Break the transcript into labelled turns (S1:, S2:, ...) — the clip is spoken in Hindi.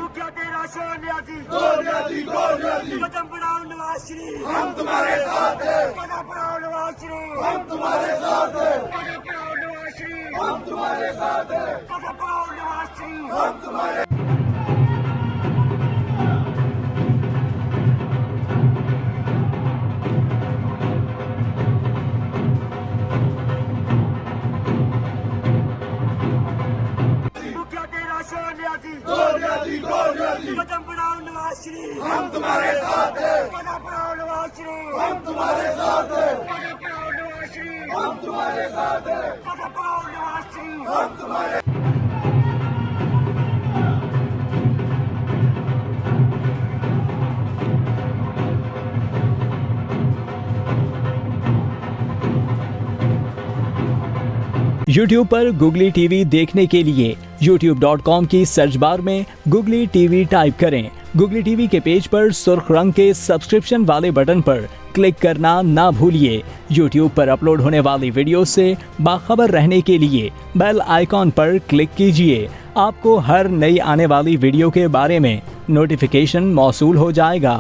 S1: मुखिया तेरा सोनिया जी
S2: गोनिया जी
S1: कदम बढ़ाओ नवाज शरीफ,
S2: हम तुम्हारे साथ हैं,
S1: कदम बढ़ाओ नवाज शरीफ,
S2: हम तुम्हारे साथ हैं,
S1: कदम बढ़ाओ नवाज शरीफ,
S2: हम तुम्हारे साथ हैं,
S1: कदम बढ़ाओ नवाज शरीफ।
S2: हम तुम्हारे
S1: मुखिया तेरा सोनिया जी
S2: गोनिया जी
S1: कदम बढ़ाओ नवाज शरीफ,
S2: हम तुम्हारे साथ हैं,
S1: कदम बढ़ाओ नवाज शरीफ,
S2: हम तुम्हारे साथ हैं,
S1: कदम बढ़ाओ नवाज शरीफ,
S2: हम तुम्हारे साथ हैं,
S1: कदम बढ़ाओ नवाज शरीफ।
S2: हम तुम्हारे
S3: YouTube पर गुगली टीवी देखने के लिए youtube.com की सर्च बार में गुगली टीवी टाइप करें। गुगली टीवी के पेज पर सुर्ख रंग के सब्सक्रिप्शन वाले बटन पर क्लिक करना ना भूलिए। YouTube पर अपलोड होने वाली वीडियो से बाखबर रहने के लिए बेल आइकॉन पर क्लिक कीजिए। आपको हर नई आने वाली वीडियो के बारे में नोटिफिकेशन मौसूल हो जाएगा।